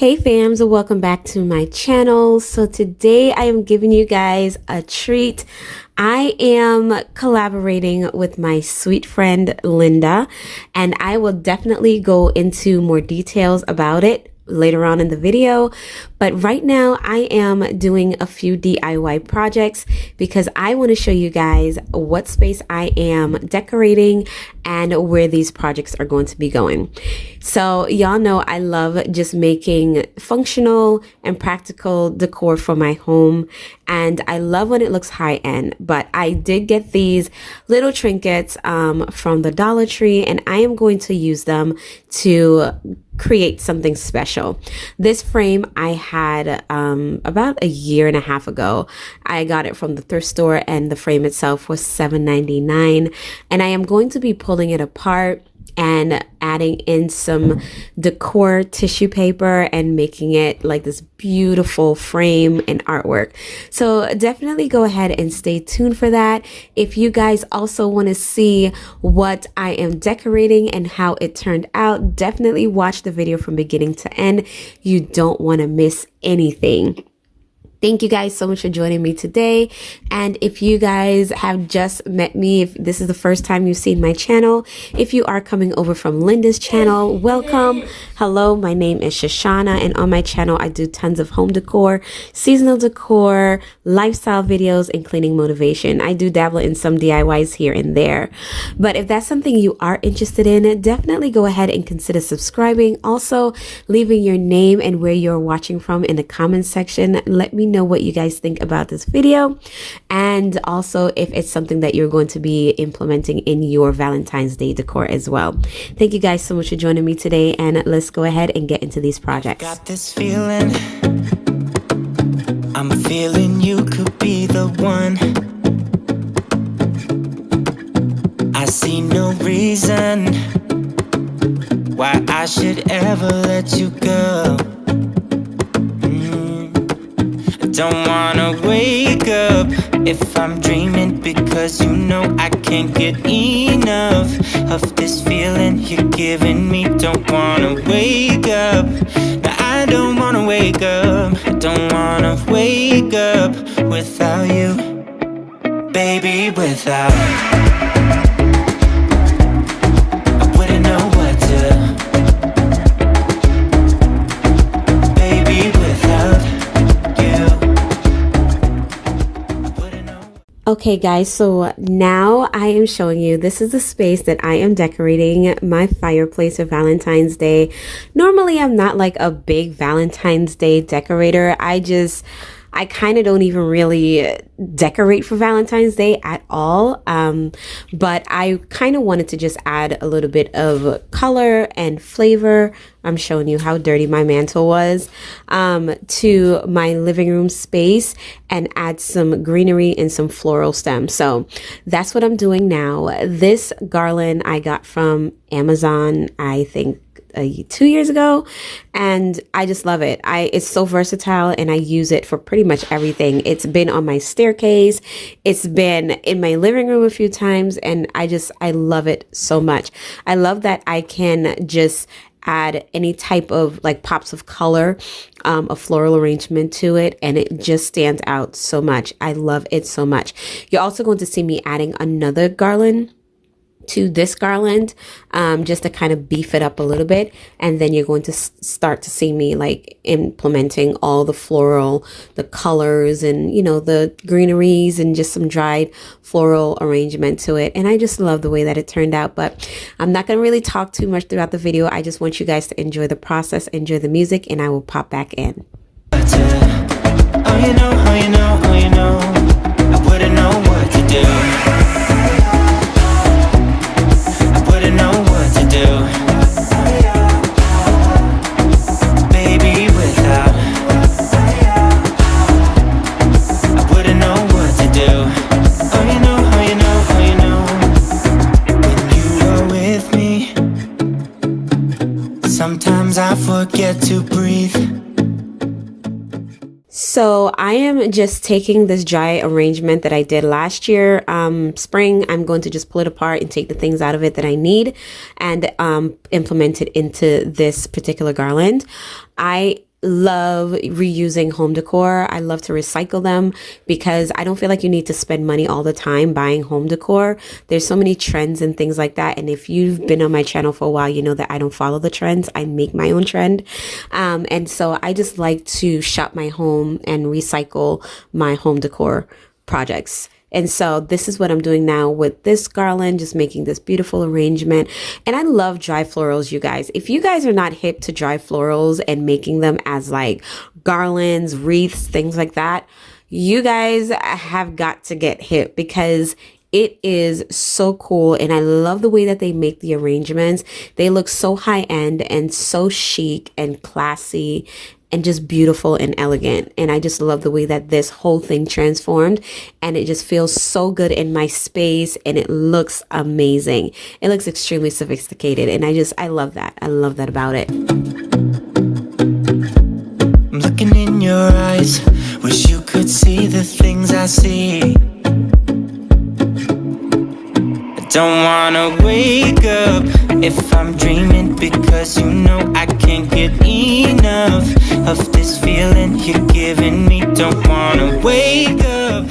Hey fams, welcome back to my channel. So today I am giving you guys a treat. I am collaborating with my sweet friend Linda, and I will definitely go into more details about it later on in the video. But right now I am doing a few DIY projects because I want to show you guys what space I am decorating and where these projects are going to be going. So y'all know I love just making functional and practical decor for my home, and I love when it looks high end. But I did get these little trinkets from the Dollar Tree, and I am going to use them to create something special. This frame I had about a year and a half ago. I got it from the thrift store, and the frame itself was $7.99, and I am going to be pulling it apart and adding in some decor tissue paper and making it like this beautiful frame and artwork. So definitely go ahead and stay tuned for that. If you guys also want to see what I am decorating and how it turned out, definitely watch the video from beginning to end. You don't want to miss anything. Thank you guys so much for joining me today. And if you guys have just met me, if this is the first time you've seen my channel, if you are coming over from Linda's channel, welcome. Hello, my name is Shushana, and on my channel I do tons of home decor, seasonal decor, lifestyle videos, and cleaning motivation. I do dabble in some DIYs here and there. But if that's something you are interested in, definitely go ahead and consider subscribing. Also, leaving your name and where you're watching from in the comments section. Let me know what you guys think about this video, and also if it's something that you're going to be implementing in your Valentine's Day decor as well. Thank you guys so much for joining me today, and let's go ahead and get into these projects. Got this feeling, I'm feeling you could be the one. I see no reason why I should ever let you go. Don't wanna wake up if I'm dreaming, because you know I can't get enough of this feeling you're giving me. Don't wanna wake up, no, I don't wanna wake up. I don't wanna wake up without you, baby, without. I wouldn't know what to. Okay guys, so now I am showing you, this is the space that I am decorating my fireplace for Valentine's Day. Normally I'm not like a big Valentine's Day decorator. I kind of don't even really decorate for Valentine's Day at all. But I kind of wanted to just add a little bit of color and flavor. I'm showing you how dirty my mantle was, to my living room space, and add some greenery and some floral stems. So that's what I'm doing now. This garland I got from Amazon, I think 2 years ago, and I just love it. It's so versatile, and I use it for pretty much everything. It's been on my staircase, it's been in my living room a few times, and I love it so much. I love that I can just add any type of like pops of color, a floral arrangement to it, and it just stands out so much. I love it so much. You're also going to see me adding another garland to this garland, just to kind of beef it up a little bit, and then you're going to start to see me like implementing all the floral, the colors, and you know, the greeneries, and just some dried floral arrangement to it. And I just love the way that it turned out. But I'm not going to really talk too much throughout the video. I just want you guys to enjoy the process, enjoy the music, and I will pop back in. Oh, you know, oh, you know, oh, you know, I wouldn't know what to do. Know what to do, baby, without. I wouldn't know what to do. Oh, you know, oh, you know, oh, you know. When you are with me, sometimes I forget to breathe. So I am just taking this dry arrangement that I did last year, spring. I'm going to just pull it apart and take the things out of it that I need, and implement it into this particular garland. I love reusing home decor. I love to recycle them because I don't feel like you need to spend money all the time buying home decor. There's so many trends and things like that. And if you've been on my channel for a while, you know that I don't follow the trends. I make my own trend. And so I just like to shop my home and recycle my home decor projects. And so this is what I'm doing now with this garland, just making this beautiful arrangement. And I love dry florals, you guys. If you guys are not hip to dry florals and making them as like garlands, wreaths, things like that, you guys have got to get hip because it is so cool. And I love the way that they make the arrangements. They look so high end and so chic and classy and just beautiful and elegant. And I just love the way that this whole thing transformed, and it just feels so good in my space, and it looks amazing. It looks extremely sophisticated, and I love that. I love that about it. I'm looking in your eyes, wish you could see the things I see. Don't wanna wake up if I'm dreaming, because you know I can't get enough of this feeling you're giving me. Don't wanna wake up.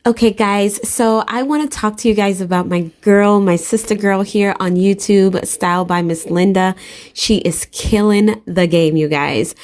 Okay, guys, so I want to talk to you guys about my sister girl here on YouTube, Style by Miss Linda. She is killing the game, you guys.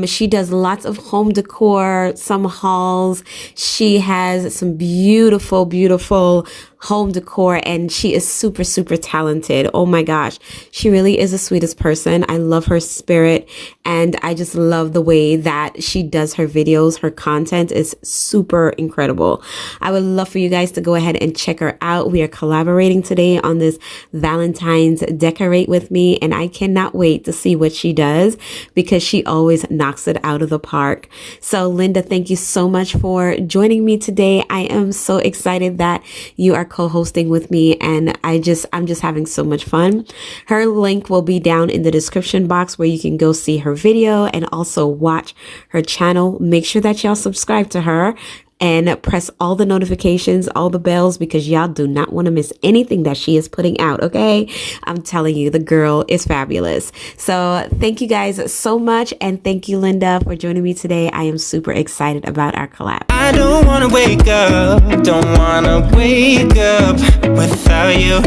She does lots of home decor, some hauls. She has some beautiful, beautiful home decor, and she is super, super talented. Oh my gosh. She really is the sweetest person. I love her spirit, and I just love the way that she does her videos. Her content is super incredible. I would love for you guys to go ahead and check her out. We are collaborating today on this Valentine's Decorate with me, and I cannot wait to see what she does because she always knocks it out of the park. So Linda, thank you so much for joining me today. I am so excited that you are co-hosting with me, and I'm just having so much fun. Her link will be down in the description box where you can go see her video and also watch her channel. Make sure that y'all subscribe to her and press all the notifications, all the bells, because y'all do not want to miss anything that she is putting out, okay? I'm telling you, the girl is fabulous. So thank you guys so much, and thank you, Linda, for joining me today. I am super excited about our collab. I don't wanna wake up, don't wanna wake up without you,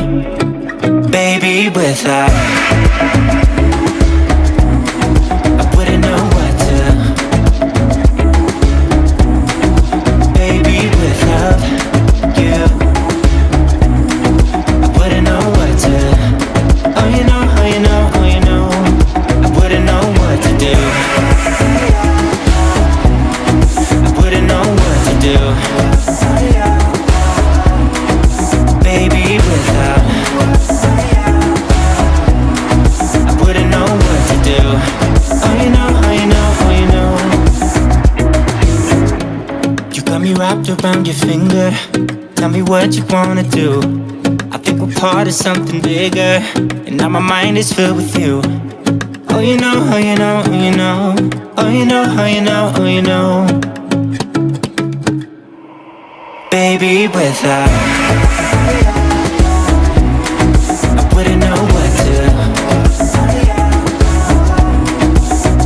baby, without. I wouldn't know what to, baby, without you. I wouldn't know what to, oh you know, oh you know, oh you know, I wouldn't know what to do. I wouldn't know what to do, baby, without. I wouldn't know what to do. Oh you know, oh you know, oh you know. You got me wrapped around your finger. Tell me what you wanna do. I think we're part of something bigger, and now my mind is filled with you. Oh you know, oh you know, oh you know, oh you know, oh you know, oh you know, baby, without. I wouldn't know what to,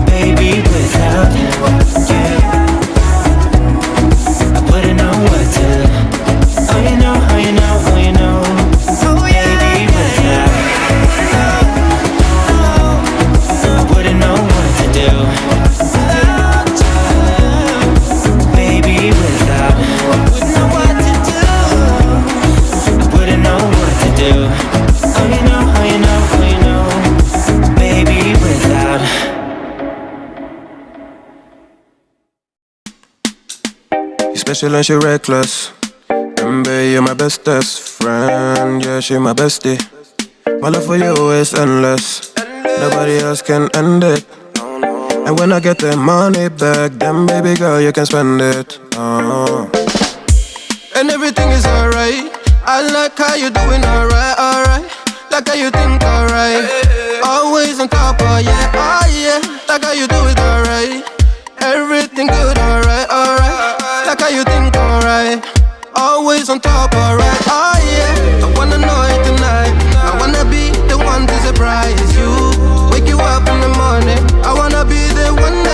baby, without you. I wouldn't know what to, oh you know, oh you know, oh you know, baby, without. I wouldn't know what to do, baby, without. I wouldn't know what to do, I wouldn't know what to do. Oh you know, oh you know, oh you know, baby, without. You special and she reckless. Remember you're my bestest friend. Yeah, she my bestie. My love for you is endless. Nobody else can end it. And when I get the money back, then baby girl you can spend it. And everything is alright. I like how you doing alright, alright. Like how you think alright. Always on top, oh yeah, oh yeah. Like how you do it alright. Everything good, alright, alright. Like how you think alright. Always on top, alright, oh yeah. I wanna know it tonight. I wanna be the one to surprise you. Wake you up in the morning. I wanna be the one that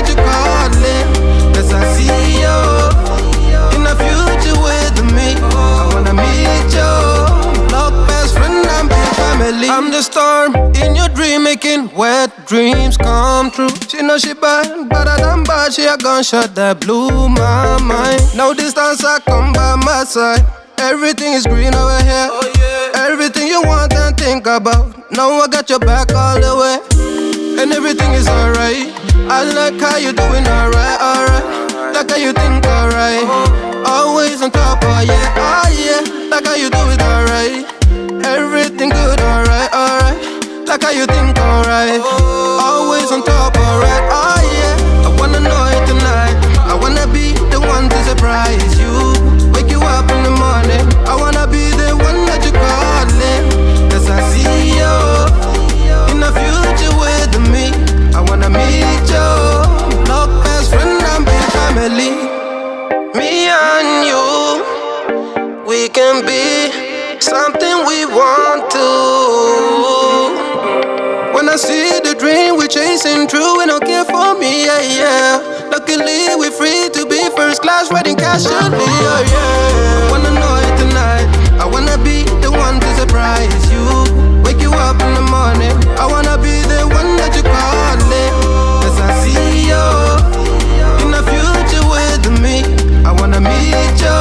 let dreams come true. She know she bad, better than bad. She a gunshot that blew my mind. No distance, I come by my side. Everything is green over here. Oh, yeah. Everything you want and think about. Now I got your back all the way. And everything is alright. I like how you doing alright, alright. Like how you think alright. Always on top, oh yeah, oh yeah. Like how you do it alright. Everything good, alright, alright. Like how you think alright. Always on top, alright, oh yeah. I wanna know it tonight. I wanna be the one to surprise you. Wake you up in the morning. I wanna be the one that you calling. Cause I see you in the future with me. I wanna meet you. Look, best friend and big family. Me and you, we can be something we want to. When I see the dream we're chasing true, we don't care for me, yeah, yeah. Luckily we're free to be first class, wedding casually, oh yeah. I wanna know it tonight. I wanna be the one to surprise you. Wake you up in the morning. I wanna be the one that you calling. Cause I see you in the future with me. I wanna meet you.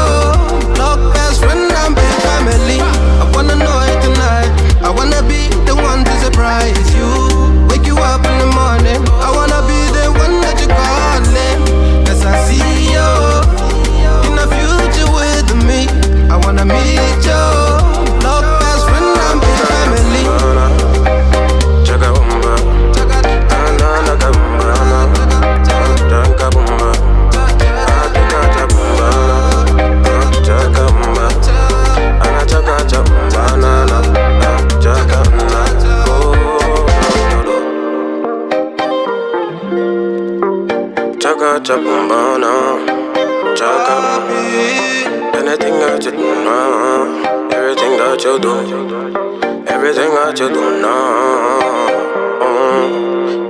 Look, best friend and big family. I wanna know it tonight. I wanna be the one to surprise you. Wake you up in the morning. I wanna be the one that you calling. Cause I see you in the future with me. I wanna meet you. Look, best friend and big family. Chaka bumba, na na bumba, chaka bumba, chaka bumba, chaka bumba, ana chaka bumba, na chaka na, chaka bumba, na chaka. Anything that you do now, everything that you do, everything that you do now.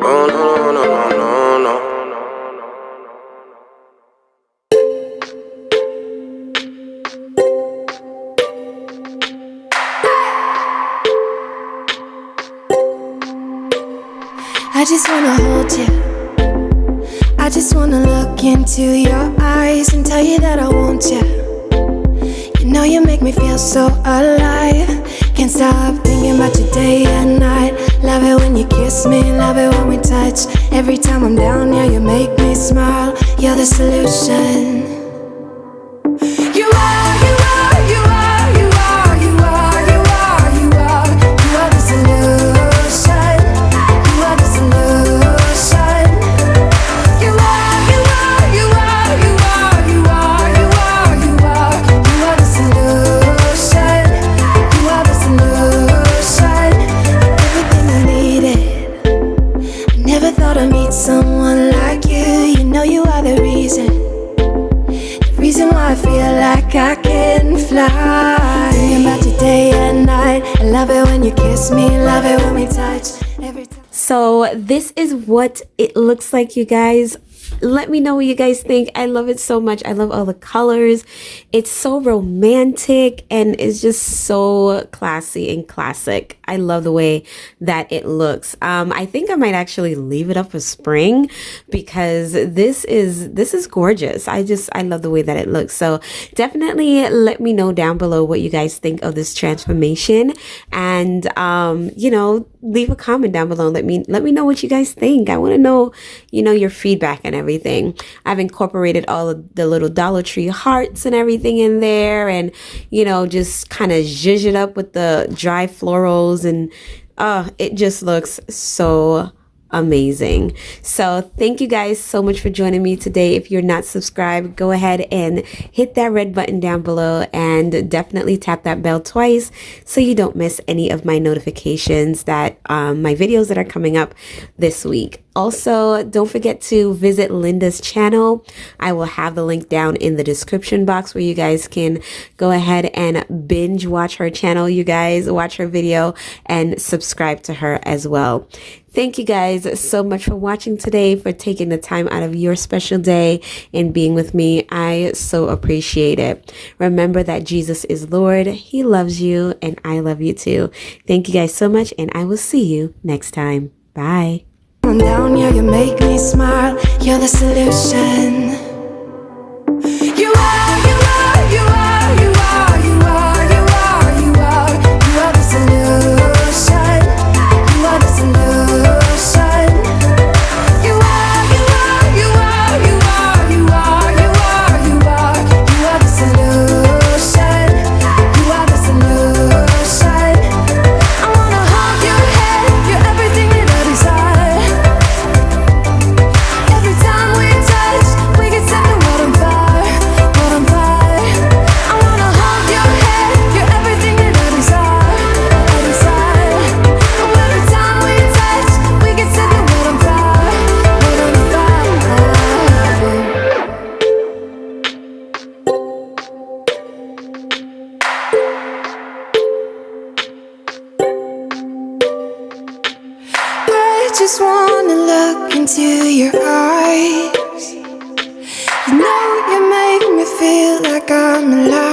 Oh no no no no no. I just wanna hold you. I just wanna look into your eyes and tell you that I want you. You know you make me feel so alive. Can't stop thinking about you day and night. Love it when you kiss me, love it when we touch. Every time I'm down, yeah, you make me smile. You're the solution. You are, you are, you are, you are, you are, you are, you are. You are the solution. You are the solution. You are, you are, you are, you are, you are, you are, you are. You are the solution. You are the solution. Everything I needed. I never thought I'd meet someone like you. You know you are the reason. The reason why I feel like I can fly. Thinking about you day and night. I love it when you kiss me, love it when we touch. Every time. So this is what it looks like, you guys. Let me know what you guys think. I love it so much. I love all the colors. It's so romantic and it's just so classy and classic. I love the way that it looks. I think I might actually leave it up for spring because this is gorgeous. I love the way that it looks. So definitely let me know down below what you guys think of this transformation, and you know, leave a comment down below. Let me know what you guys think. I want to know, you know, your feedback and everything. I've incorporated all of the little Dollar Tree hearts and everything in there, and you know, just kind of zhuzh it up with the dry florals, and it just looks so amazing. So thank you guys so much for joining me today. If you're not subscribed, go ahead and hit that red button down below and definitely tap that bell twice so you don't miss any of my notifications that my videos that are coming up this week. Also, don't forget to visit Linda's channel. I will have the link down in the description box where you guys can go ahead and binge watch her channel. You guys watch her video and subscribe to her as well. Thank you guys so much for watching today, for taking the time out of your special day and being with me. I so appreciate it. Remember that Jesus is Lord. He loves you and I love you too. Thank you guys so much, and I will see you next time. Bye. On down, yeah, you make me smile. You're the solution. You are, you are, you are, you are, you are, you are, you are, you are the solution. You are the solution. You are, you are, you are, you are, you are, you are, you are, you are the solution. You are the solution. I wanna hold your head. You're everything that I desire. Every time we touch, we get set the world on fire, world on fire. I wanna hold your head. You're everything that I desire, I desire. Oh, every time we touch, we get set the world on fire, world on fire. I just wanna look into your eyes. You know you make me feel like I'm alive.